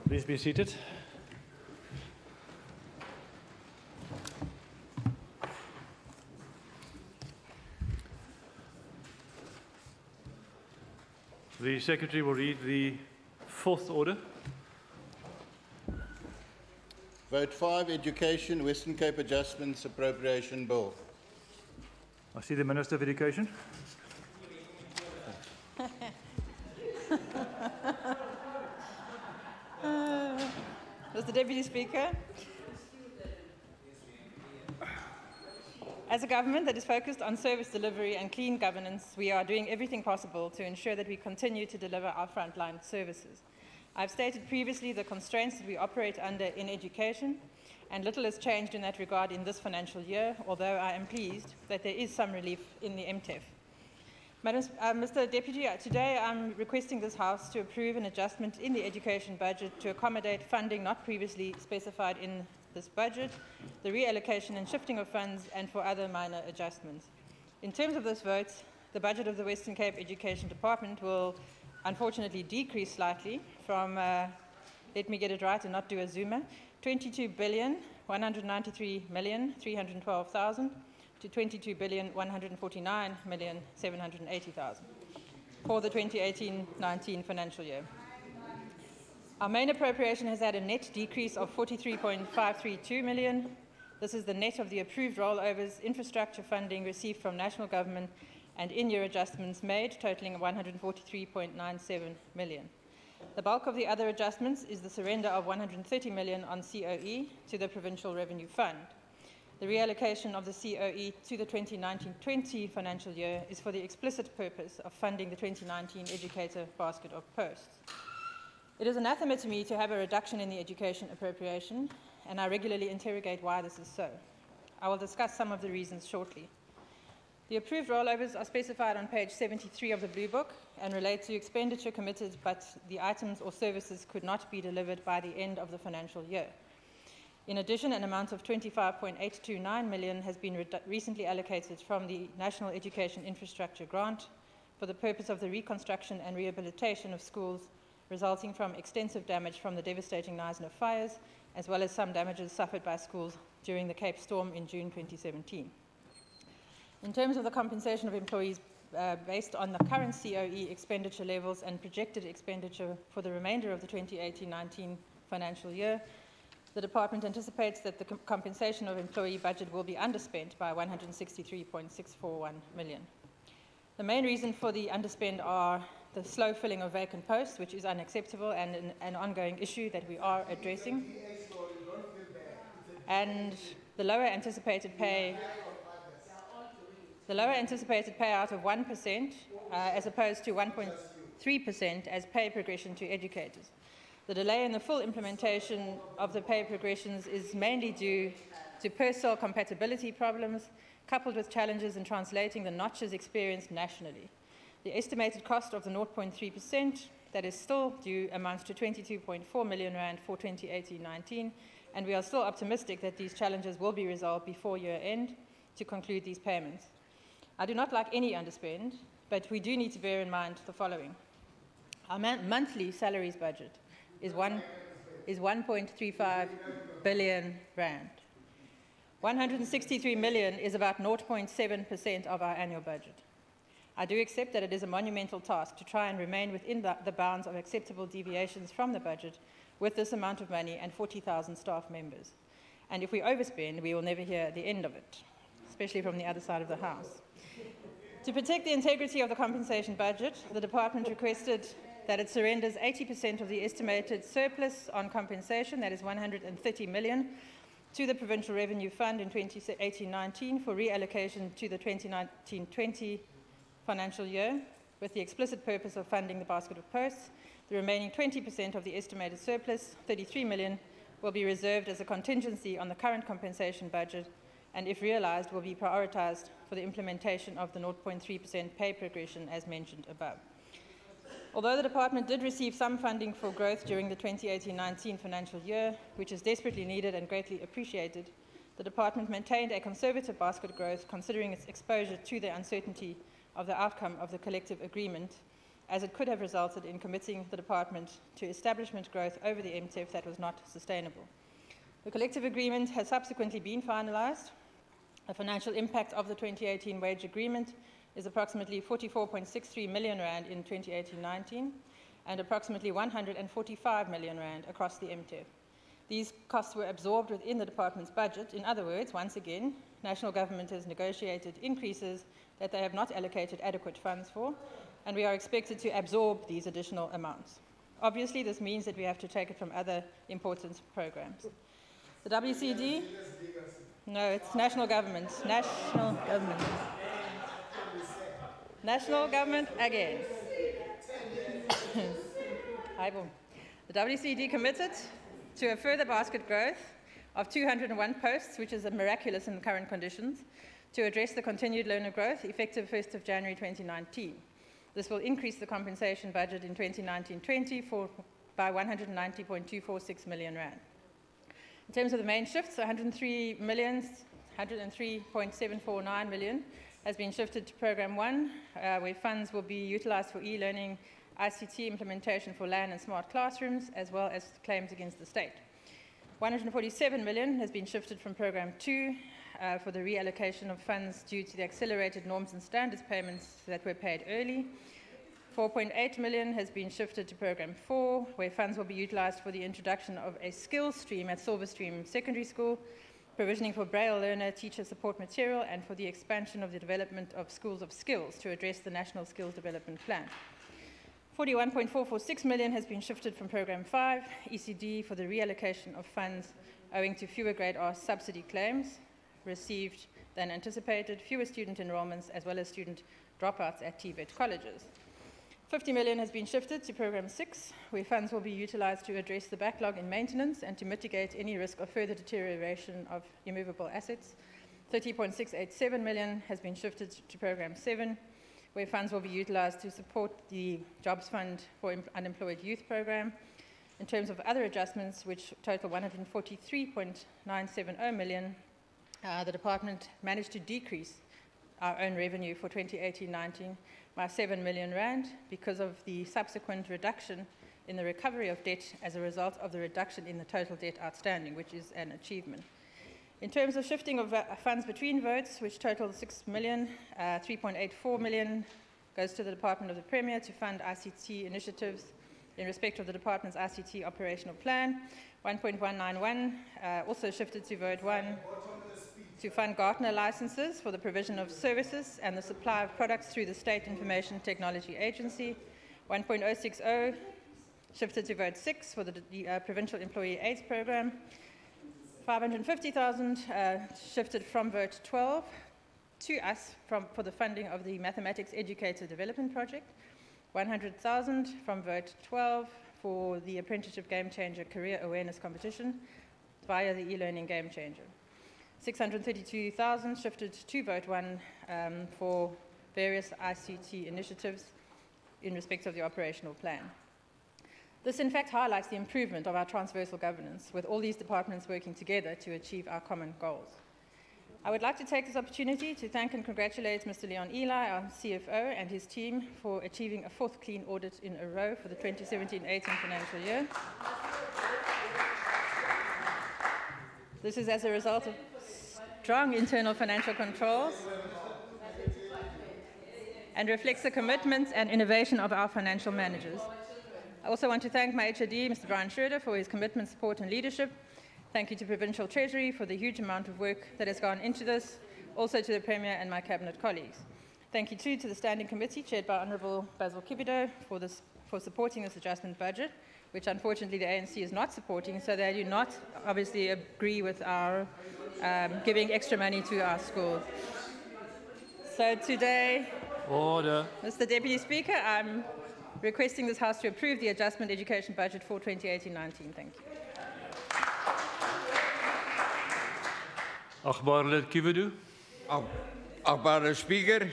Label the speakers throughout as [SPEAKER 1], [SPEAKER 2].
[SPEAKER 1] Please be seated. The Secretary will read the fourth order.
[SPEAKER 2] Vote 5, Education, Western Cape Adjustments Appropriation Bill.
[SPEAKER 1] I see the Minister of Education.
[SPEAKER 3] Mr. Deputy Speaker, as a government that is focused on service delivery and clean governance, we are doing everything possible to ensure that we continue to deliver our frontline services. I've stated previously the constraints that we operate under in education, and little has changed in that regard in this financial year, although I am pleased that there is some relief in the MTEF. Mr. Deputy, today I'm requesting this House to approve an adjustment in the education budget to accommodate funding not previously specified in this budget, the reallocation and shifting of funds, and for other minor adjustments. In terms of this vote, the budget of the Western Cape Education Department will unfortunately decrease slightly from, let me get it right and not do a zoomer, 22,193,312,000 to 22,149,780,000 for the 2018-19 financial year. Our main appropriation has had a net decrease of 43.532 million. This is the net of the approved rollovers, infrastructure funding received from national government, and in-year adjustments made, totaling 143.97 million. The bulk of the other adjustments is the surrender of 130 million on COE to the Provincial Revenue Fund. The reallocation of the COE to the 2019-20 financial year is for the explicit purpose of funding the 2019 Educator Basket of Posts. It is anathema to me to have a reduction in the education appropriation, and I regularly interrogate why this is so. I will discuss some of the reasons shortly. The approved rollovers are specified on page 73 of the Blue Book and relate to expenditure committed, but the items or services could not be delivered by the end of the financial year. In addition, an amount of 25.829 million has been recently allocated from the National Education Infrastructure Grant for the purpose of the reconstruction and rehabilitation of schools resulting from extensive damage from the devastating Knysna fires, as well as some damages suffered by schools during the Cape Storm in June 2017. In terms of the compensation of employees based on the current COE expenditure levels and projected expenditure for the remainder of the 2018-19 financial year, the Department anticipates that the compensation of employee budget will be underspent by 163.641 million. The main reason for the underspend are the slow filling of vacant posts, which is unacceptable and an ongoing issue that we are addressing, and the lower anticipated payout of 1% as opposed to 1.3% as pay progression to educators. The delay in the full implementation of the pay progressions is mainly due to personnel compatibility problems, coupled with challenges in translating the notches experienced nationally. The estimated cost of the 0.3% that is still due amounts to 22.4 million rand for 2018-19, and we are still optimistic that these challenges will be resolved before year end to conclude these payments. I do not like any underspend, but we do need to bear in mind the following. Our monthly salaries budget is 1.35 billion rand. 163 million is about 0.7% of our annual budget. I do accept that it is a monumental task to try and remain within the bounds of acceptable deviations from the budget with this amount of money and 40,000 staff members. And if we overspend, we will never hear the end of it, especially from the other side of the House. To protect the integrity of the compensation budget, the Department requested that it surrenders 80% of the estimated surplus on compensation, that is 130 million, to the Provincial Revenue Fund in 2018-19 for reallocation to the 2019-20 financial year, with the explicit purpose of funding the basket of posts. The remaining 20% of the estimated surplus, 33 million, will be reserved as a contingency on the current compensation budget, and if realised, will be prioritised for the implementation of the 0.3% pay progression as mentioned above. Although the Department did receive some funding for growth during the 2018-19 financial year, which is desperately needed and greatly appreciated, the Department maintained a conservative basket growth considering its exposure to the uncertainty of the outcome of the collective agreement as it could have resulted in committing the department to establishment growth over the MTEF that was not sustainable. The collective agreement has subsequently been finalised. The financial impact of the 2018 wage agreement is approximately 44.63 million rand in 2018-19 and approximately 145 million rand across the MTEF. These costs were absorbed within the department's budget. In other words, once again, national government has negotiated increases that they have not allocated adequate funds for, and we are expected to absorb these additional amounts. Obviously, this means that we have to take it from other important programs. The WCD? No, it's national government. National government. National government again. The WCD committed to a further basket growth of 201 posts, which is miraculous in the current conditions, to address the continued learner growth effective 1st of January 2019. This will increase the compensation budget in 2019-20 by 190.246 million rand. In terms of the main shifts, 103.749 million has been shifted to Programme 1, where funds will be utilised for e-learning, ICT implementation for LAN and smart classrooms, as well as claims against the state. 147 million has been shifted from Programme 2 for the reallocation of funds due to the accelerated norms and standards payments that were paid early. 4.8 million has been shifted to Programme 4, where funds will be utilised for the introduction of a skills stream at Silverstream Secondary School, provisioning for Braille learner teacher support material, and for the expansion of the development of schools of skills to address the National Skills Development Plan. 41.446 million has been shifted from Programme 5, ECD, for the reallocation of funds owing to fewer Grade R subsidy claims received than anticipated, fewer student enrolments, as well as student dropouts at TVET colleges. 50 million has been shifted to Programme 6, where funds will be utilised to address the backlog in maintenance and to mitigate any risk of further deterioration of immovable assets. 30.687 million has been shifted to Programme 7, where funds will be utilised to support the Jobs Fund for Unemployed Youth programme. In terms of other adjustments, which total 143.970 million, the department managed to decrease our own revenue for 2018-19 by 7 million rand because of the subsequent reduction in the recovery of debt as a result of the reduction in the total debt outstanding, which is an achievement. In terms of shifting of funds between votes, which total 6 million, 3.84 million goes to the Department of the Premier to fund ICT initiatives in respect of the department's ICT operational plan. 1.191 also shifted to vote 1 to fund Gartner licenses for the provision of services and the supply of products through the State Information Technology Agency. 1.060 shifted to vote 6 for the Provincial Employee AIDS Programme. 550,000 shifted from vote 12 to us for the funding of the Mathematics Educator Development Project. 100,000 from vote 12 for the Apprenticeship Game Changer Career Awareness Competition via the e-learning Game Changer. 632,000 shifted to vote 1 for various ICT initiatives in respect of the operational plan. This, in fact, highlights the improvement of our transversal governance, with all these departments working together to achieve our common goals. I would like to take this opportunity to thank and congratulate Mr. Leon Eli, our CFO, and his team for achieving a 4th clean audit in a row for the 2017-18 financial year. This is as a result of strong internal financial controls and reflects the commitment and innovation of our financial managers. I also want to thank my HOD, Mr. Brian Schroeder, for his commitment, support and leadership. Thank you to Provincial Treasury for the huge amount of work that has gone into this, also to the Premier and my Cabinet colleagues. Thank you too to the Standing Committee, chaired by Honourable Basil Kibido, for supporting this adjustment budget, which unfortunately the ANC is not supporting, so they do not obviously agree with our giving extra money to our schools. So today,
[SPEAKER 1] Order.
[SPEAKER 3] Mr. Deputy Speaker, I'm requesting this House to approve the adjustment education budget for 2018-19. Thank you.
[SPEAKER 1] Achtbare lid Kivedu.
[SPEAKER 4] Achtbare Speaker,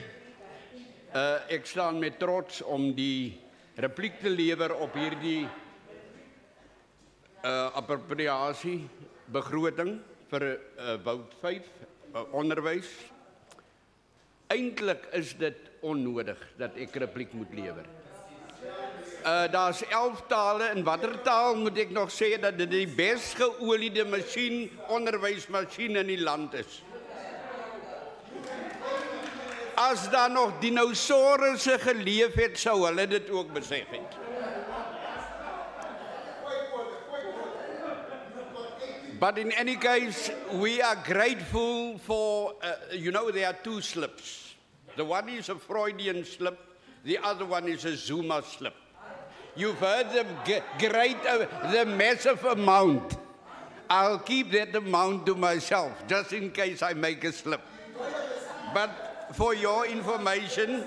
[SPEAKER 4] ek staan met trots om die repliek te lewer op hierdie appropriasie begroting vir Wout 5 onderwys. Eintlik is dit onnodig dat ek repliek moet lewer. Daar's 11 tale. In watter taal moet ek nog sê dat dit die best geoliede masjien, onderwysmasjien in die land is? As daar nog dinosourusse geleef het, sou hulle dit ook besef het. But in any case, we are grateful for, there are two slips. The one is a Freudian slip, the other one is a Zuma slip. You've heard the massive amount. I'll keep that amount to myself, just in case I make a slip. But for your information,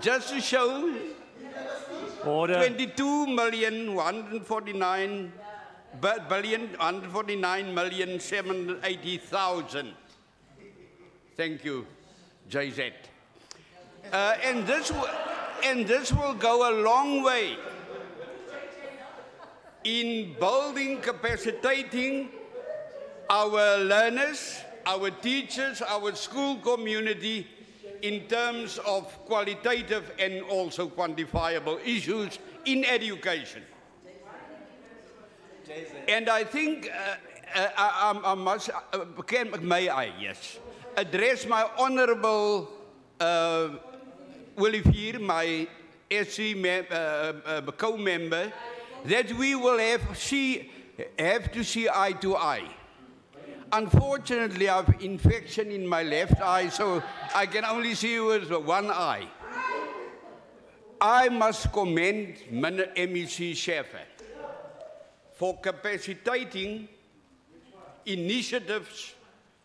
[SPEAKER 4] just to show,
[SPEAKER 1] Order.
[SPEAKER 4] 149,780,000. Thank you, JZ. And this will go a long way in building, capacitating our learners, our teachers, our school community in terms of qualitative and also quantifiable issues in education. And I think I must, may I, yes, address my honorable Olivier, my SC co-member, that we will have to see eye to eye. Unfortunately, I have infection in my left eye, so I can only see with one eye. I must commend MEC Schäfer for capacitating initiatives,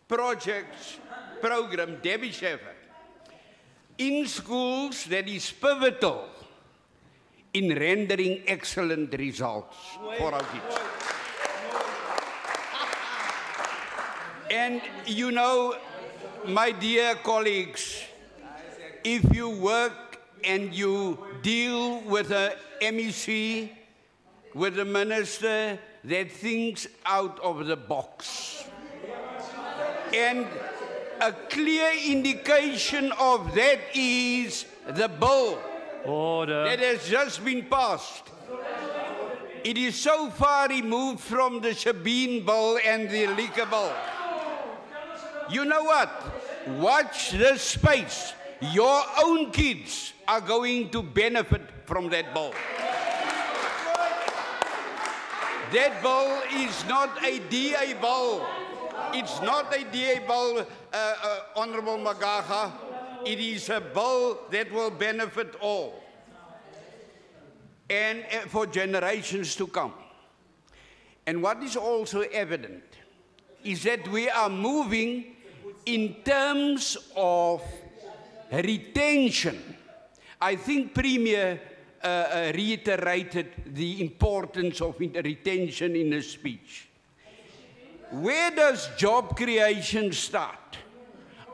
[SPEAKER 4] projects, programs, Debbie Schäfer, in schools that is pivotal in rendering excellent results for our kids. And you know, my dear colleagues, if you work and you deal with a MEC, with a minister that thinks out of the box, and a clear indication of that is the bill
[SPEAKER 1] Order.
[SPEAKER 4] that has just been passed. It is so far removed from the Shabin bill and the liquor bill. You know what? Watch this space. Your own kids are going to benefit from that bill. That bill is not a DA bill. It's not a DA bill, Honorable Magaga. It is a bill that will benefit all and for generations to come. And what is also evident is that we are moving in terms of retention. I think Premier reiterated the importance of retention in his speech. Where does job creation start?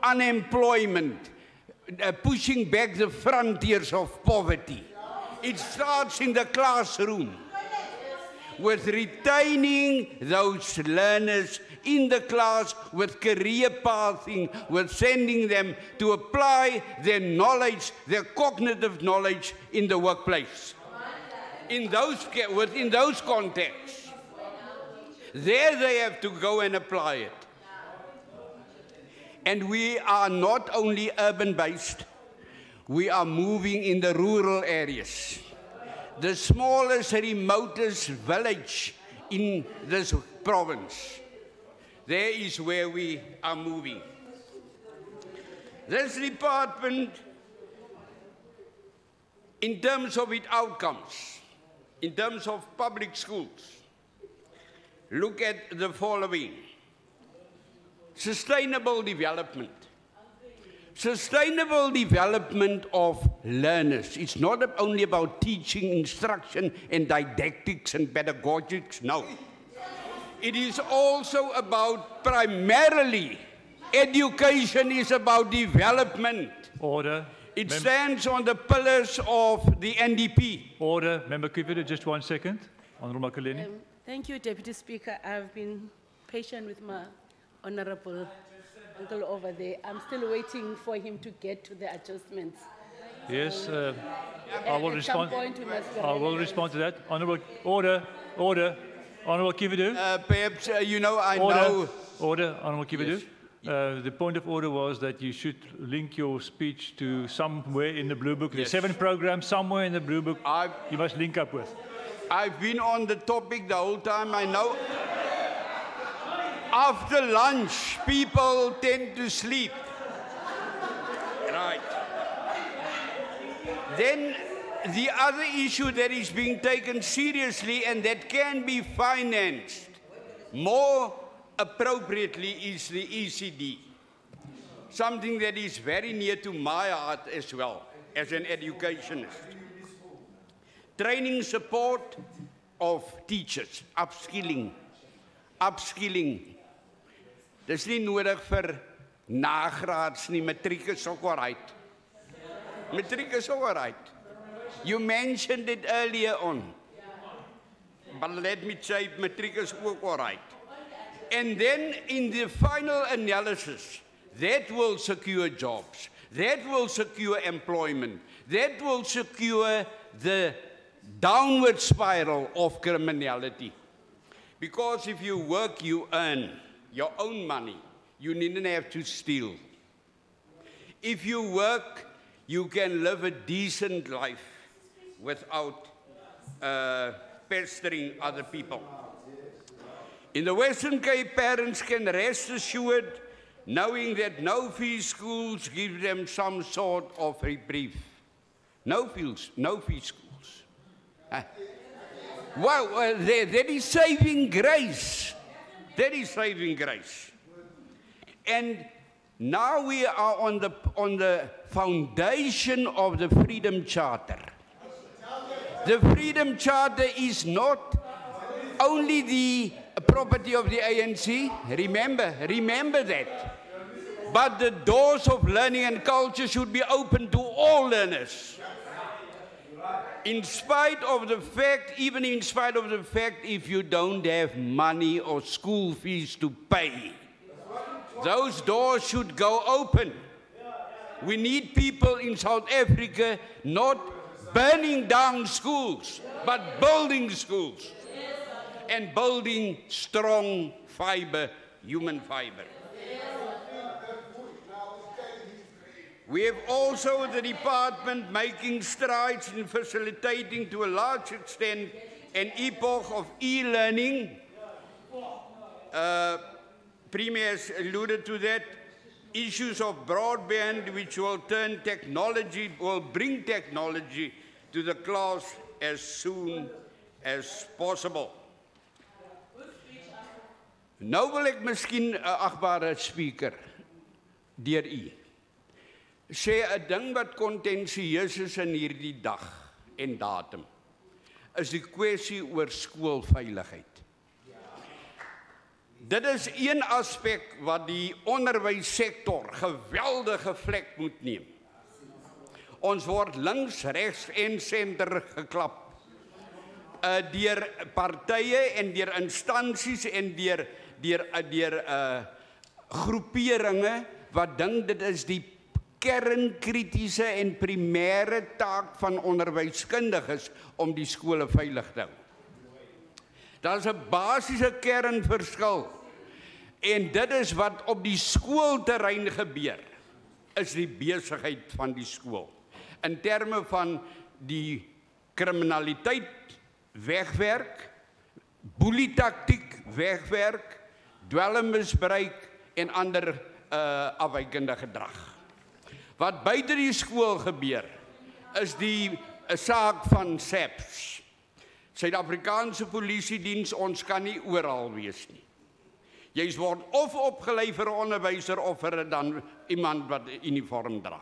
[SPEAKER 4] Unemployment, pushing back the frontiers of poverty. It starts in the classroom with retaining those learners in the class, with career pathing, with sending them to apply their knowledge, their cognitive knowledge in the workplace. Within those contexts, there they have to go and apply it. And we are not only urban-based, we are moving in the rural areas. The smallest, remotest village in this province, there is where we are moving. This department, in terms of its outcomes, in terms of public schools, look at the following. Sustainable development. Sustainable development of learners. It's not only about teaching, instruction, and didactics and pedagogics, no. It is also about, primarily, education is about development.
[SPEAKER 1] Order.
[SPEAKER 4] It stands on the pillars of the NDP.
[SPEAKER 1] Order. Member Kivita, just 1 second. Honourable Makaleni.
[SPEAKER 5] Thank you, Deputy Speaker. I've been patient with my honourable uncle over there. I'm still waiting for him to get to the adjustments.
[SPEAKER 1] Yes, I will
[SPEAKER 5] At some
[SPEAKER 1] respond.
[SPEAKER 5] point we must
[SPEAKER 1] I will respond to that. Honourable, order. Honourable Kividu.
[SPEAKER 4] Perhaps, you know, I
[SPEAKER 1] Order.
[SPEAKER 4] know.
[SPEAKER 1] Order, Honourable Kividu.
[SPEAKER 4] Yes.
[SPEAKER 1] The point of order was that you should link your speech to somewhere in the Blue Book. There's
[SPEAKER 4] Yes.
[SPEAKER 1] 7 programs somewhere in the Blue Book you must link up with.
[SPEAKER 4] I've been on the topic the whole time. I know. After lunch, people tend to sleep. Right. Then the other issue that is being taken seriously and that can be financed more appropriately is the ECD. Something that is very near to my heart as well, as an educationist. Training support of teachers, upskilling. Dis nie nodig vir nagraads nie, matriek is ook alright. Matriek is ook alright. You mentioned it earlier on. But let me say, matriek is ook alright. And then in the final analysis, that will secure jobs, that will secure employment, that will secure the downward spiral of criminality. Because if you work, you earn your own money. You needn't have to steal. If you work, you can live a decent life without pestering other people. In the Western Cape, parents can rest assured knowing that no-fee schools give them some sort of reprieve. No-fee schools. Well, that is saving grace. That is saving grace. And now we are on the foundation of the Freedom Charter. The Freedom Charter is not only the property of the ANC, remember that. But the doors of learning and culture should be open to all learners. In spite of the fact, even in spite of the fact, if you don't have money or school fees to pay, those doors should go open. We need people in South Africa not burning down schools, but building schools and building strong fiber, human fiber. We have also the department making strides in facilitating to a large extent an epoch of e-learning. Premier has alluded to that. Issues of broadband which will bring technology to the class as soon as possible. Nou wil ek miskien, agbare speaker, deur u, sê 'n ding wat kontensieus is in hierdie dag en datum, is die kwessie oor skoolveiligheid. Dit is een aspek wat die onderwyssektor geweldige vlek moet neem. Ons word links, regs en senter geklap. Deur partye en deur instansies en deur groeperinge wat dink dit is die kernkritiese en primêre taak van onderwyskundiges om die skole veilig te hou. Daar is 'n basiese kernverskil en dit is wat op die skoolterrein gebeur, is die besigheid van die skool. In terme van die kriminaliteit wegwerk, boelietaktiek wegwerk, dwelmmisbruik en ander afwykende gedrag. Wat buite die skool gebeur, is die saak van SAPS. Suid-Afrikaanse Polisiediens, ons kan nie oral wees nie. Jy word of opgelei vir 'n onderwyser of vir dan iemand wat 'n uniform dra.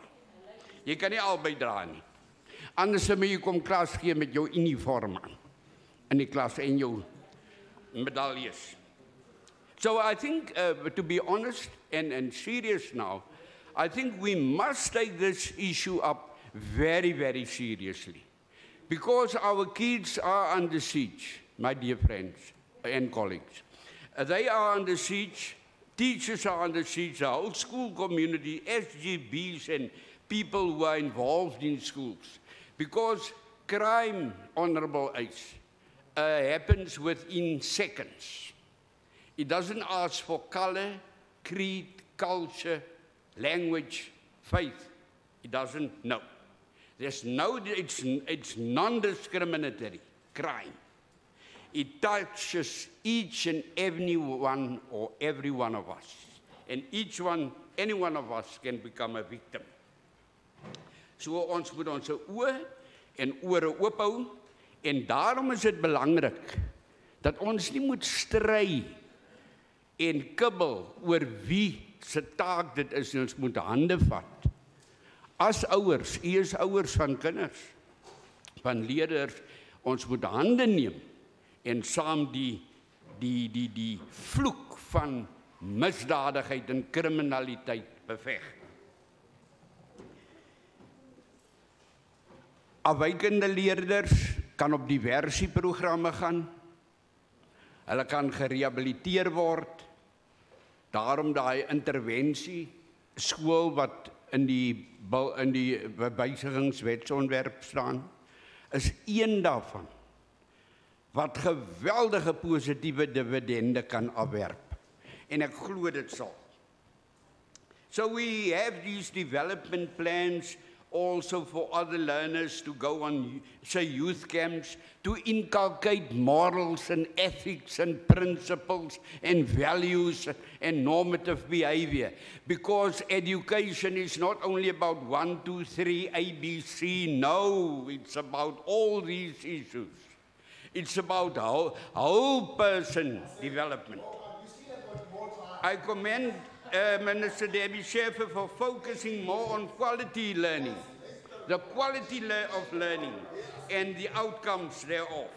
[SPEAKER 4] Jy kan nie albei dra nie. Anders moet jy kom klas gee met jou uniform aan in die klas en jou medaljes. So I think, to be honest and serious now, I think we must take this issue up very, very seriously. Because our kids are under siege, my dear friends and colleagues. They are under siege, teachers are under siege, the whole school community, SGBs and people who are involved in schools. Because crime, Honourable Ace, happens within seconds. It doesn't ask for colour, creed, culture, language, faith. It doesn't know. There's no, it's non-discriminatory crime. It touches each and every one or every one of us. And any one of us can become a victim. So ons moet ons oë en ore oop hou. En daarom is dit belangrik dat ons nie moet stry en kibbel oor wie se taak dit is. Ons moet hande vat. As ouers, u is ouers van kinders, van leerders, ons moet hande neem en saam die vloek van misdadigheid en kriminaliteit beveg. Afwykende leerders kan op diversieprogramme gaan. Hulle kan gerehabiliteer word. Daarom daai intervensie skool wat in die wysigingswetsontwerp staan, is een daarvan wat geweldige positiewe dividende kan afwerp. En ek glo dit sal. So we have these development plans also for other learners to go on, say, youth camps, to inculcate morals and ethics and principles and values and normative behavior. Because education is not only about 1, 2, 3, ABC. No, it's about all these issues. It's about whole person development. I commend Minister Debbie Schaffer for focusing more on quality learning, the quality of learning and the outcomes thereof.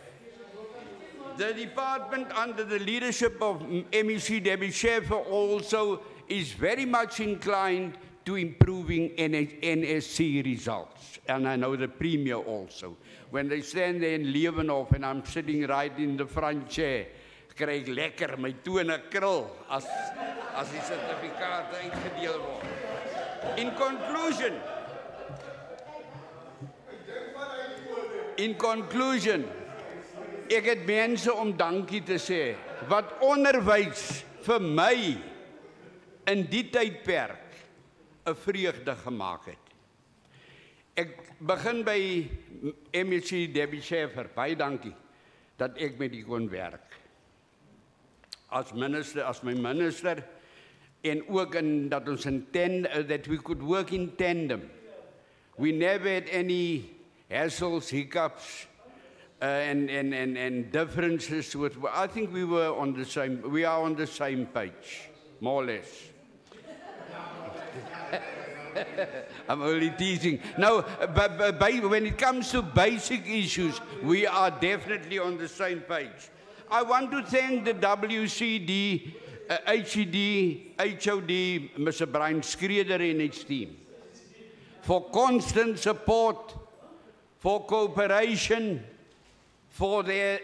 [SPEAKER 4] The department under the leadership of MEC Debbie Schaffer also is very much inclined to improving NSC results. And I know the Premier also. When they stand there in Leeuwenhof and I'm sitting right in the front chair, kry ek lekker my tone krul as die sertifikate uitgedeel word. In conclusion, ek het mense om dankie te sê, wat onderwys vir my in die tydperk 'n vreugde gemaak het. Ek begin by MEC Debbie Schaffer, baie dankie dat ek met u kon werk. As my minister, en ook dat ons that we could work in tandem. We never had any hassles, hiccups, and differences with. I think we are on the same page, more or less. I'm only teasing. No, but when it comes to basic issues, we are definitely on the same page. I want to thank the WCD, HED, HOD, Mr. Brian Schreder and his team for constant support, for cooperation, for the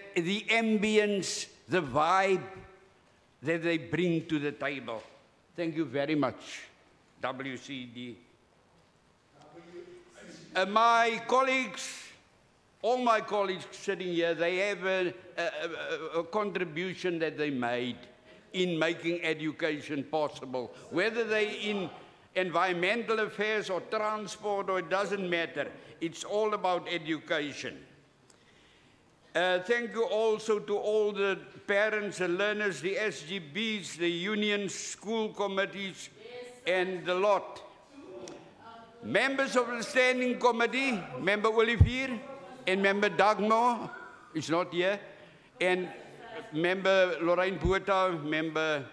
[SPEAKER 4] ambience, the vibe that they bring to the table. Thank you very much, WCD. My colleagues, all my colleagues sitting here, they have a contribution that they made in making education possible. Whether they're in environmental affairs or transport, or it doesn't matter. It's all about education. Thank you also to all the parents and learners, the SGBs, the unions, school committees, and the lot. Members of the Standing Committee, Member Olivier, and Member Dagmar is not here, and Member Lorraine Botha, Member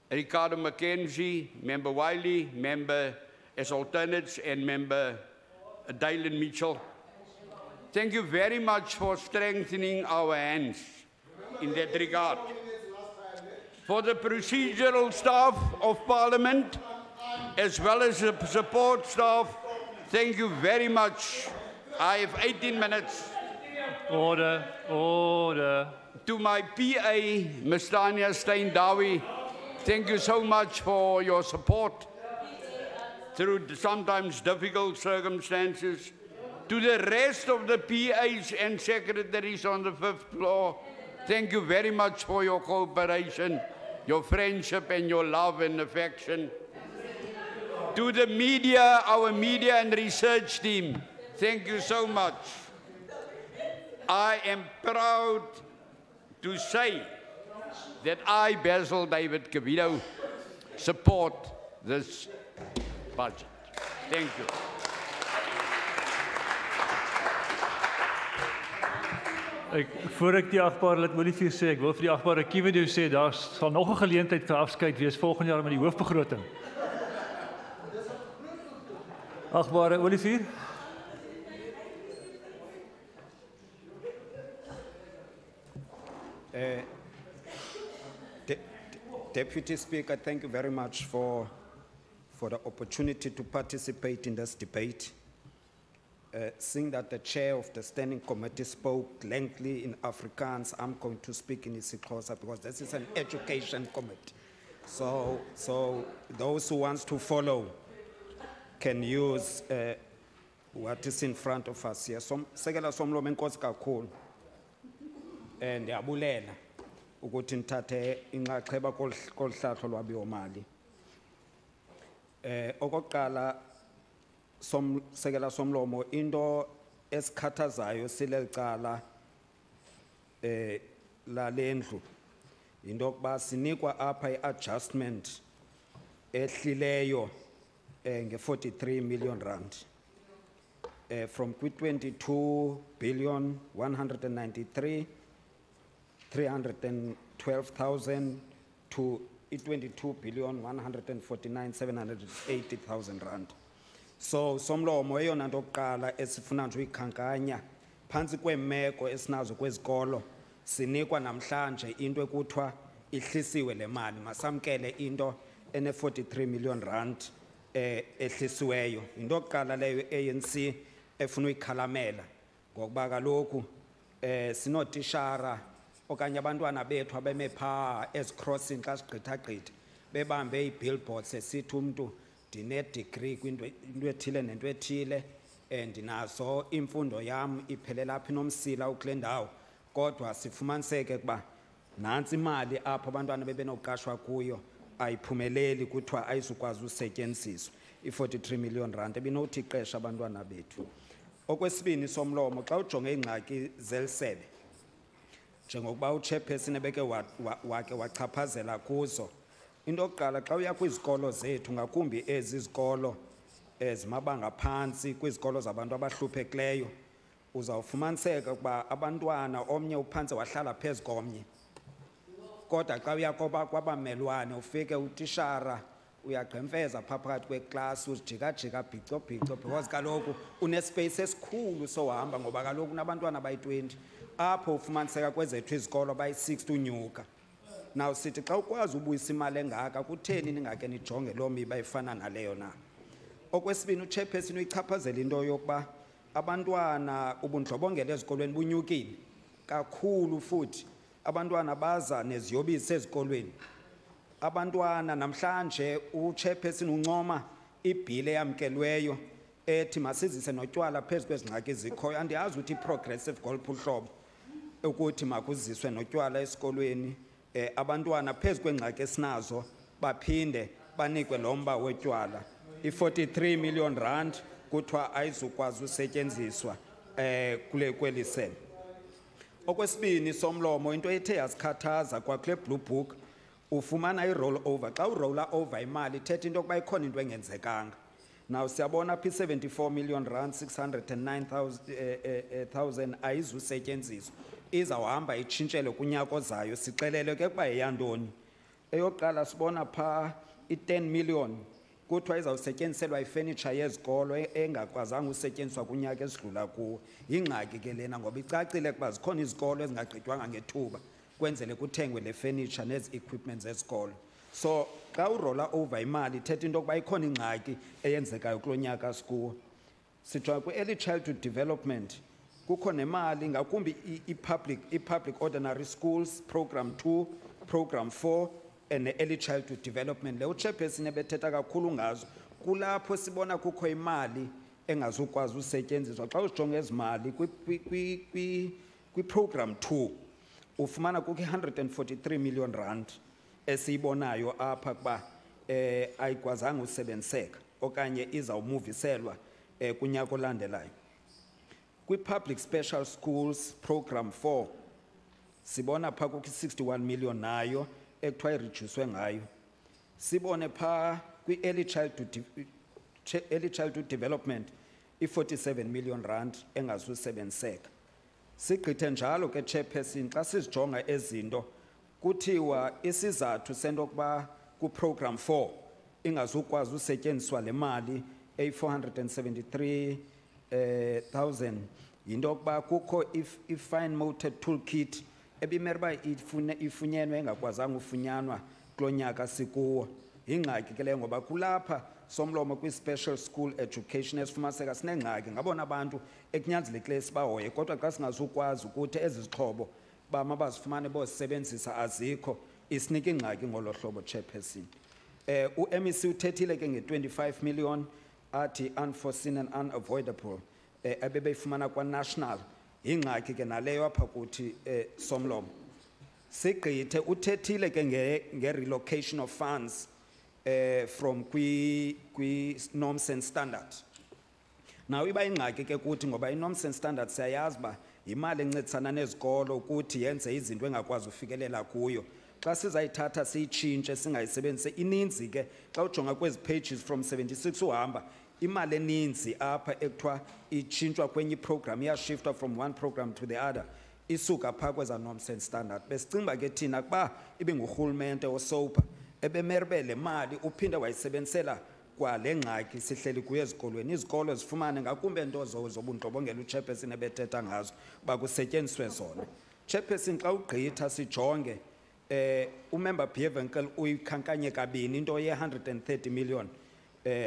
[SPEAKER 4] Ricardo McKenzie, Member Wiley, Member as alternates, and Member Dylan Mitchell. Thank you very much for strengthening our hands in that regard. For the procedural staff of Parliament, as well as the support staff, thank you very much. I have 18 minutes.
[SPEAKER 1] Order, order.
[SPEAKER 4] To my PA, Ms. Tanya Stein-Dawie, thank you so much for your support. through sometimes difficult circumstances. To the rest of the PAs and secretaries on the 5th floor, thank you very much for your cooperation, your friendship and your love and affection. To the media, our media and research team, thank you so much. I am proud to say that I, Basil David Cavido, support this budget. Thank you.
[SPEAKER 1] Voor ek die agbare lid Olivier sê, ek wil vir die agbare Kiwido sê, daar sal nog 'n geleentheid vir afskeid wees volgende jaar met die hoofbegroting. Agbare Olivier.
[SPEAKER 6] Deputy Speaker, thank you very much for the opportunity to participate in this debate. Seeing that the chair of the standing committee spoke lengthily in Afrikaans, I'm going to speak in isiXhosa because this is an education committee. So those who want to follow can use what is in front of us here. Sekela somlomo enkosi kakhulu. Ndiyabulela ukuthi nithathe inxaxheba kolhlahlo lwabiwo-mali. Okokuqala sekela somlomo into esikhathazayo sileli cala lalendlu into yokuba sinikwa apha i-adjustment ehlileyo nge-43 million rand from kwi-22 billion 193,312,000 to 22 billion 149,780,000 rand. So somlomo eyona nto yokuqala esifuna nje uyikhankanya phantsi kweemeko esinazo kwezikolo sinikwa namhlanje into ekuthiwa ihlisiwe le mali masamkele into ene-43 million rand ehlisiweyo. Into yokuqala leyo ANC efuna uyikhalamela ngokuba kaloku sinotishara okanye abantwana bethu abeme phaa ezicrossing xa sigqithagqitha bebambe ii-billboards esithi umntu ndine-degree kwinto ethile nento ethile ndinazo imfundo yam iphelela apha inomsila ukule ndawo kodwa sifumaniseke ukuba nantsi imali apho abantwana bebenoqashwa kuyo ayiphumeleli kuthiwa ayizukwazi usetyenziswa i-43 million rand ebinothi iqesha abantwana bethu. Okwesibini somlomo xa ujonge iingxaki zeli sebe njengokuba uchairperson ebeke wake wachaphazela kuzo, into yokuqala xa uya kwizikolo zethu ngakumbi ezi zikolo ezimabanga phantsi kwizikolo zabantu abahluphekileyo uzawufumaniseka ukuba abantwana omnye uphantse wahlala phezu komnye kodwa xa uya kwabamelwane ufike utishara uyagqemfeza phaa phakathi kweklasi uzijikajika bhicobhico because kaloku unespace esikhulu sohamba ngoba kaloku unabantwana bayi-20 apho ufumaniseka kwezethu izikolo bayi-60 unyuka. Now sithi xa ukwazi ubuyisa imali engaka kutheni ningake nijonge loo miba efana naleyo na? Okwesibini uchairperson uyichaphazela into yokuba abantwana ubundlobongela ezikolweni bunyukile kakhulu futhi abantwana baza neziyobisi ezikolweni. Abantwana namhlanje uchairperson uncoma ibhili eyamkelweyo ethi masizise notywala phezu kwezingxaki ezikhoyo. Andiyazi ukuthi i-progressive golf uhlobo ukuthi makuziswe notywala esikolweni abantwana phezu kwengxaki esinazo baphinde banikwe lo mba wetywala. I-43 million rand kuthiwa ayizukwazi usetyenziswa kweli sebe. Okwesibini somlomo into ethe yasikhathaza kwakule blue book ufumana i-roll over. Xa urolla over imali ithetha into yokuba ikhona into engenzekanga. Now siyabona apha i-74 million rand 609,000 ayizusetyenziswa izawuhamba itshintshele kunyaka ozayo sixelele ke ukuba yeyantoni. Eyokuqala sibona phaa i-10 million kuthiwa izawusetyenziselwa ifenitsha yezikolo engakwazanga usetyenziswa kunyaka esidlula kuwo. Yingxaki ke lena ngoba icacile ukuba zikhona izikolo ezingagqitywanga ngethuba kwenzele kuthengwe le fenitsha nezi-equipment zesikolo. So xa urolla over imali ithetha into yokuba ikhona ingxaki eyenzekayo kulo nyaka sikuwo. Sijonga kwi-early childhood development kukho nemali ngakumbi i-public ordinary schools program 2 program 4 and early childhood development. Le uchairperson ebethetha kakhulu ngazo kulapho sibona kukho imali engazukwazi usetyenziswa xa usijonga ezimali kwi-program 2 ufumana kukho 143 million rand esiyibonayo apha kuba ayikwazanga usebenziseka okanye izawumuviselwa kunyaka olandelayo. Kwi-public special schools program 4 sibona pha kukho 61 million nayo ekuthiwa iredyuswe ngayo. Sibone pha kwi-early childhood development i-47 million rand engazusebenziseka. Sigqithe njalo ke chairperson xa sizijonga ezinto kuthiwa isizathu sento yokuba ku-program 4 ingazukwazi usetyenziswa le mali eyi-473,000 yinto yokuba kukho i-fine motor toolkit ebimele uba ifunyenwe engakwazanga ufunyanwa kulo nyaka sikuwo. Yingxaki ke leyo ngoba kulapha somlomo kwi-special school education esifumaniseka sinengxaki ngabona abantu ekunyanzelekileyo sibahoye kodwa xa singazukwazi ukuthi ezi zixhobo bama bazifumane bozisebenzisa azikho isinika ingxaki ngolo hlobo chairperson. U-MEC uthethile ke nge-25 million athi unforeseen and unavoidable ebebeyifumana kwa-national yingxaki ke naleyo apha kuthi somlomo. Sigqithe uthethile ke nge-relocation of funds from kwi-norms and standard. Now iba ingxaki ke kuthi ngoba i-norms and standard siyayazi uba yimali encedisana nezikolo ukuthi yenze izinto engakwazi ufikelela kuyo. Xa sizayithatha siyitshintshe singayisebenzise ininzi ke xa ujonga kwezi pages from 76 uhamba imali eninzi apha ekuthiwa itshintshwa kwenye iprogram iyashiftwa from one program to the other isuka phaa kweza norms and standard. Besicinga ke thina kuba ibingurhulumente osopa ebemere le mali uphinde wayisebenzisela kwale ngxaki sihleli kuyo ezikolweni izikolo zifumane ngakumbe nto zobundlobongela uchairperson ebethetha ngazo uba kusetyenziswe zona. Chairperson xa ugqitha sijonge umember Beavenkel uyikhankanye kabini into ye-130 million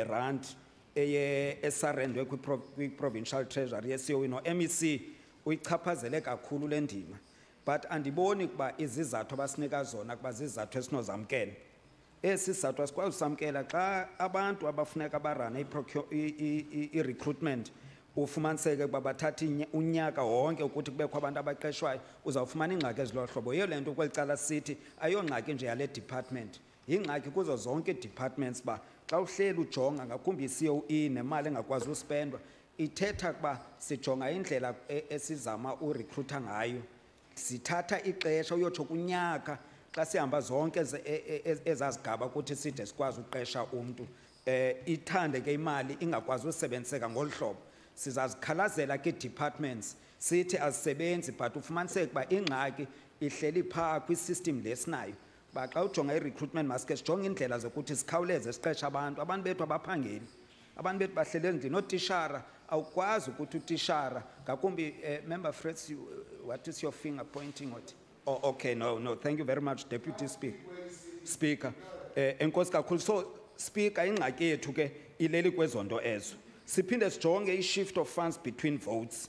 [SPEAKER 6] rand esarendwe kwi-provincial treasury ye-COE no-MEC uyichaphazele kakhulu le ndima but andiboni kuba izizathu abasinika zona kuba zizizathu esinozamkela. Esi sizathu asikwazi usamkela xa abantu abafuneka barane i-recruitment ufumaniseke kuba bathatha unyaka wonke ukuthi kubekho abantu abaqeshwayo uzawufumana ingxaki ezilolu hlobo. Yiyo le nto kweli cala sithi ayongxaki nje yale department yingxaki kuzo zonke ii-departments uba xa uhleli ujonga ngakumbi i-COE nemali engakwazi uspendwa ithetha kuba sijonga indlela esizama urekruta ngayo sithatha ixesha uyotsho kunyaka xa sihamba zonke ezazigaba ukuthi side sikwazi uqesha umntu ithande ke imali ingakwazi usebenziseka ngolu hlobo. Sizazikhalazela kii-departments sithi azisebenzi but ufumaniseke uba ingxaki ihleli phaa kwi-system lesinayo uba xa ujonga i-recruitment maske sijonge iindlela zokuthi sikhawuleze siqeshe abantu bethu abaphangeli abantu bethu bahleli endlini ootishara awukwazi ukuthi utishara ngakumbi member Fritz what is your finger pointing at? Oh, okay, no, thank you very much, Deputy Speaker. Enkosi kakhulu. So, Speaker, ingxaki yethu ke ileli kwezonto ezo. Siphinde sijonge i-shift of funds between votes.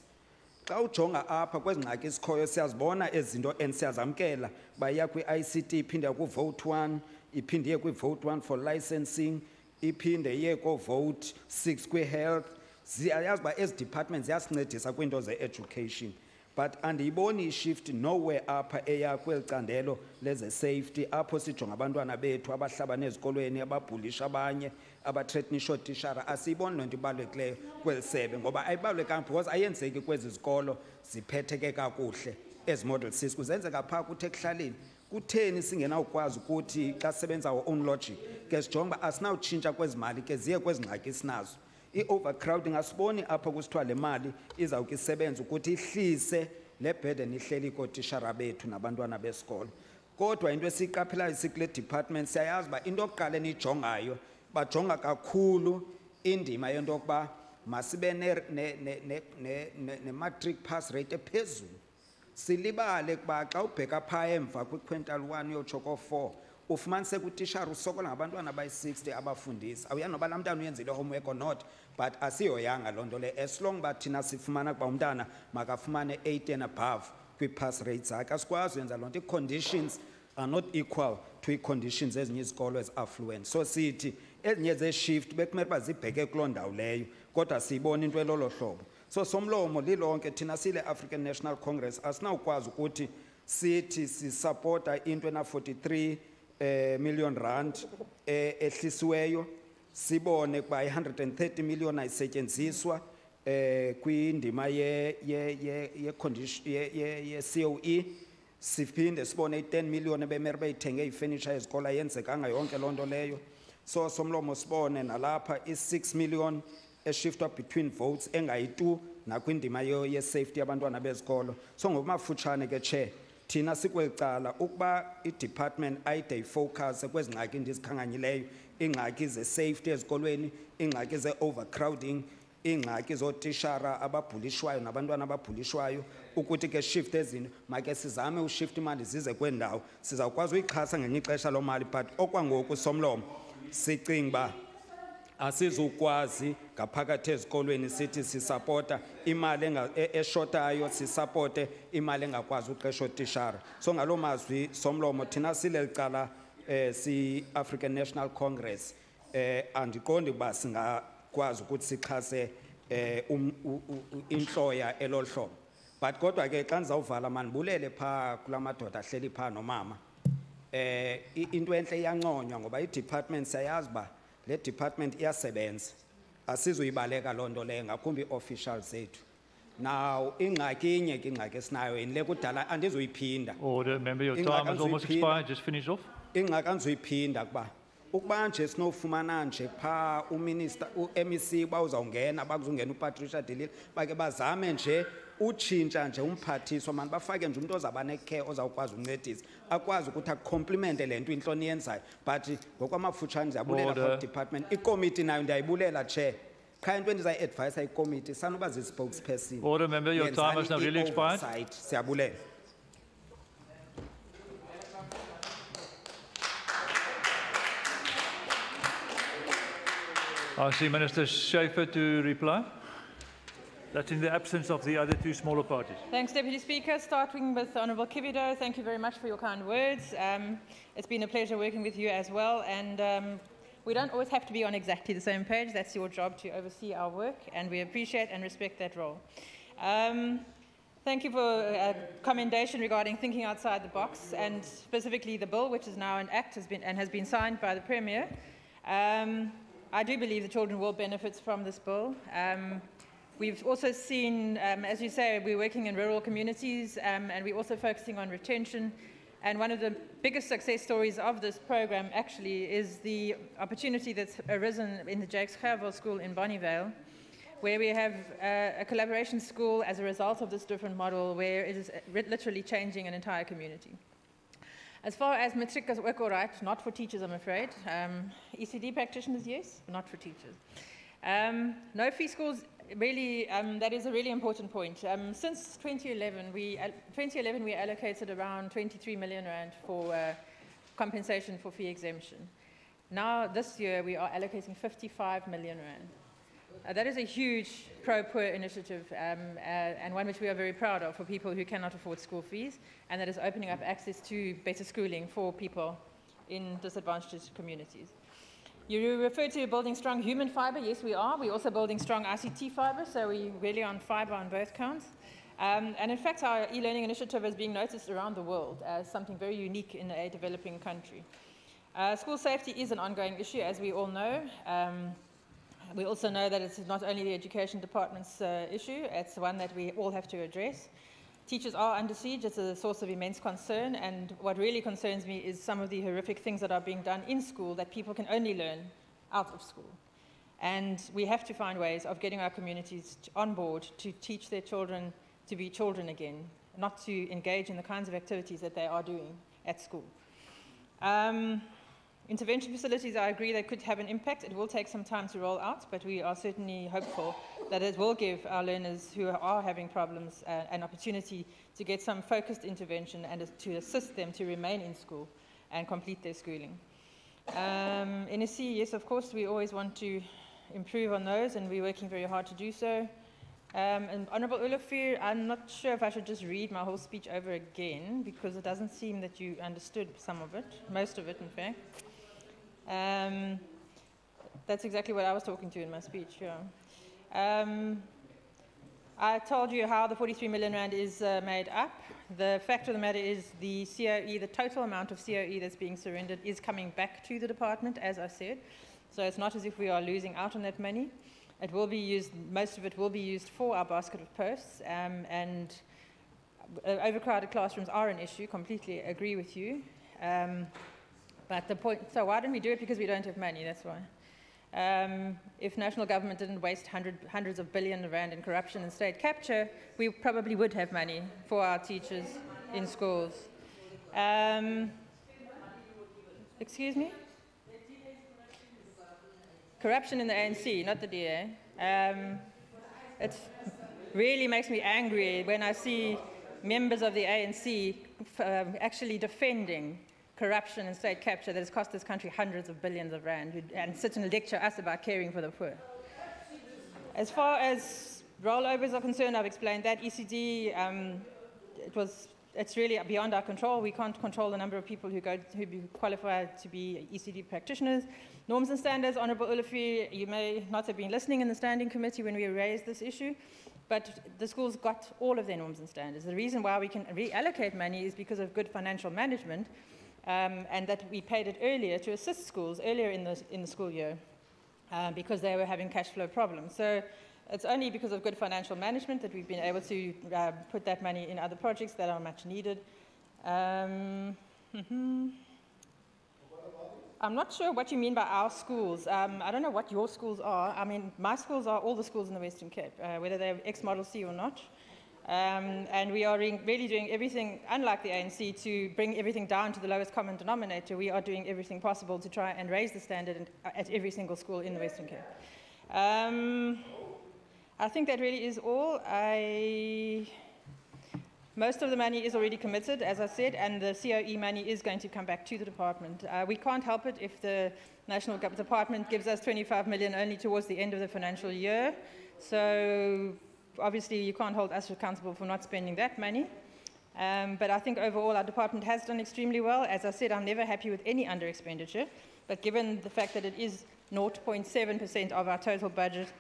[SPEAKER 6] Xa ujonga apha kwezi ngxaki isikhoyo siyazibona ezinto siyazamkela baya kwi-ICT iphinde ku-vote 1, iphinde iye kwi-vote 1 for licensing, iphinde iye ko-vote 6 kwi-health. Ziyayazi uba ezi departments ziyasincedisa kwiinto ze-education. But andiyiboni i-shift nowhere apha eya kweli candelo leze-safety apho sijonga abantwana bethu abahlabana ezikolweni ababhulisha abanye abathreatenisha ootishara asiyiboni loo nto ibalulekileyo kweli sebe ngoba ayibalulekanga because ayenzeki kwezi zikolo ziphetheke kakuhle ezi model schools zenzeka phaa kuthi ekuhlaleni. Kutheni singenawukwazi ukuthi xa sisebenza our own logic ke sijonge uba asinawutshintsha kwezi mali ke ziye kwezi ngxaki sinazo. I-overcrowding asiboni apho kusithiwa le mali izawuke isebenza ukuthi ihlise le burden ihleli kootishara bethu nabantwana besikolo. Kodwa into esiyiqaphelayo sikule department siyayazi uba into yokuqala eniyijongayo bajonga kakhulu indima yento yokuba masibe ne-matric pass rate ephezulu. Silibale kuba xa ubheka phaa emva kwi-quintal 1 yotsho ko-4 ufumaniseka utishara usokola ngabantwana abayi-60 abafundisa. Awuyazi noba laa mntana uyenzile homework or not but asiyoyanga loo nto le as long uba thina sifumana kuba umntana makafumane 8 and above kwi-pass rate zakhe asikwazi uyenza loo nto. Ii-conditions are not equal to ii-conditions ezinye izikolo ezi-affluent. So sithi ezinye ze-shift bekumele uba zibheke kuloo ndawo leyo kodwa siyibona into elolo hlobo. So somlomo lilonke thina sile-African National Congress asinawukwazi ukuthi sithi sisapota into ena-43 million rand ehlisiweyo, sibone kuba i-130 million ayisetyenziswa kwindima ye-COE, siphinde sibone i-10 million ebemele beyithenge ifurniture yezikolo ayenzekanga yonke loo nto leyo. So somlomo sibone nalapha i-6 million eshiftwa between votes engayi-2 nakwindima ye-safety yabantwana bezikolo. So ngokumafutshane ke Chair, thina sikweli cala ukuba i-department ayide ifocus kwezi ngxaki ndizikhanganyileyo, iingxaki ze-safety ezikolweni, iingxaki ze-overcrowding, iingxaki zootishara ababhulishwayo nabantwana ababhulishwayo, ukuthi ke shift ezinto make sizame ushift imali zize kwendawo sizawukwazi uyixhasa ngenye ixesha loo mali. But okwangoku somlomo sicinga uba asizukwazi ngaphakathi ezikolweni sithi sisapota imali eshotayo, sisapote imali engakwazi uqesha ootishara. So ngaloo mazwi somlomo thina sileli cala si-African National Congress andiqondi uba singakwazi ukuthi sixhase intloya elolu hlobo. But kodwa ke xa ndizawuvala mandibulele phaa kula madoda ahleli phaa nomama, into entle iyanconywa ngoba i-department siyayazi uba le department iyasebenza, asizuyibaleka loo nto leyo ngakumbi ii-officials zethu. Now ingxaki inye ke ingxaki esinayo yini le kudala andizuyiphinda.
[SPEAKER 1] Order, member, your time has almost expired. Just finish off.
[SPEAKER 6] Ingxaki andizuyiphinda ukuba nje sinofumana nje phaa uminister u-MEC bawuzawungena bakuzungena uPatricia de Lille bake bazame nje utshintsha nje umphathiswa mani bafake nje umuntu ozawuba ne-care ozawukwazi uncedisa akwazi ukuthi akukomplimente le nto intloni yenzayo. But ngokwamafutshane ndiyabulela for department, ikomiti nayo ndiyayibulela Chair. Qha into endizayi-advayisa ikomiti sanoba zi-spokesperson.
[SPEAKER 1] Order, member, your time has now really expired.
[SPEAKER 6] Siyabulela.
[SPEAKER 1] I see Minister Schaefer to reply. That's in the absence of the other two smaller parties.
[SPEAKER 3] Thanks, Deputy Speaker. Starting with Honourable Kibido, thank you very much for your kind words. It's been a pleasure working with you as well. And we don't always have to be on exactly the same page. That's your job to oversee our work, and we appreciate and respect that role. Thank you for a commendation regarding thinking outside the box, and specifically the bill, which is now an act has been signed by the Premier. I do believe the children will benefit from this bill. We've also seen, as you say, we're working in rural communities, and we're also focusing on retention. And one of the biggest success stories of this program actually is the opportunity that's arisen in the Jakes Gerwel School in Bonnievale, where we have a collaboration school as a result of this different model, where it is literally changing an entire community. As far as matric is work all right, not for teachers, I'm afraid. ECD practitioners, yes, not for teachers. No fee schools, really, that is a really important point. Since 2011, we allocated around 23 million rand for compensation for fee exemption. Now, this year, we are allocating 55 million rand. That is a huge pro-poor initiative, and one which we are very proud of for people who cannot afford school fees, and that is opening up access to better schooling for people in disadvantaged communities. You referred to building strong human fibre. Yes, we are. We're also building strong ICT fibre, so we're really on fibre on both counts. And in fact, our e-learning initiative is being noticed around the world as something very unique in a developing country. School safety is an ongoing issue, as we all know. We also know that it's not only the education department's issue, it's one that we all have to address. Teachers are under siege, it's a source of immense concern, and what really concerns me is some of the horrific things that are being done in school that people can only learn out of school. And we have to find ways of getting our communities on board to teach their children to be children again, not to engage in the kinds of activities that they are doing at school. Intervention facilities, I agree, they could have an impact. It will take some time to roll out, but we are certainly hopeful that it will give our learners who are having problems an opportunity to get some focused intervention and to assist them to remain in school and complete their schooling. NSC, yes, of course, we always want to improve on those, and we're working very hard to do so. And Honourable Olafir, I'm not sure if I should just read my whole speech over again, because it doesn't seem that you understood some of it, most of it, in fact. That's exactly what I was talking to in my speech, yeah. I told you how the 43 million rand is made up. The fact of the matter is the COE, the total amount of COE that's being surrendered is coming back to the department, as I said. So it's not as if we are losing out on that money. It will be used, most of it will be used for our basket of posts, and overcrowded classrooms are an issue, completely agree with you. But the point, so why don't we do it? Because we don't have money, that's why. If national government didn't waste hundreds of billions of rand in corruption and state capture, we probably would have money for our teachers in schools. Excuse me? Corruption in the ANC, not the DA. It really makes me angry when I see members of the ANC actually defending corruption and state capture that has cost this country hundreds of billions of rand, and sit and lecture us about caring for the poor. As far as rollovers are concerned, I've explained that. ECD, it's really beyond our control. We can't control the number of people who qualify to be ECD practitioners. Norms and standards, Honourable Ulufi, you may not have been listening in the standing committee when we raised this issue, but the schools got all of their norms and standards. The reason why we can reallocate money is because of good financial management, and that we paid it earlier to assist schools earlier in the school year because they were having cash flow problems. So it's only because of good financial management that we've been able to put that money in other projects that are much needed. I'm not sure what you mean by our schools. I don't know what your schools are. I mean, my schools are all the schools in the Western Cape, whether they're ex-Model C or not. And we are really doing everything, unlike the ANC, to bring everything down to the lowest common denominator. We are doing everything possible to try and raise the standard at every single school in the Western Cape. I think that really is all. Most of the money is already committed, as I said, and the COE money is going to come back to the department. We can't help it if the National Department gives us 25 million only towards the end of the financial year. So obviously, you can't hold us accountable for not spending that money. But I think overall, our department has done extremely well. As I said, I'm never happy with any under-expenditure. But given the fact that it is 0.7% of our total budget,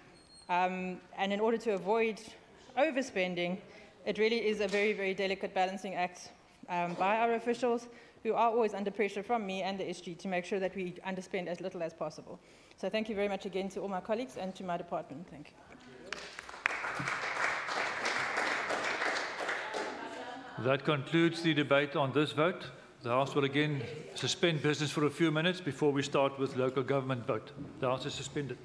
[SPEAKER 3] and in order to avoid overspending, it really is a very, very delicate balancing act by our officials, who are always under pressure from me and the SG to make sure that we underspend as little as possible. So thank you very much again to all my colleagues and to my department. Thank you.
[SPEAKER 1] That concludes the debate on this vote. The House will again suspend business for a few minutes before we start with local government vote. The House is suspended.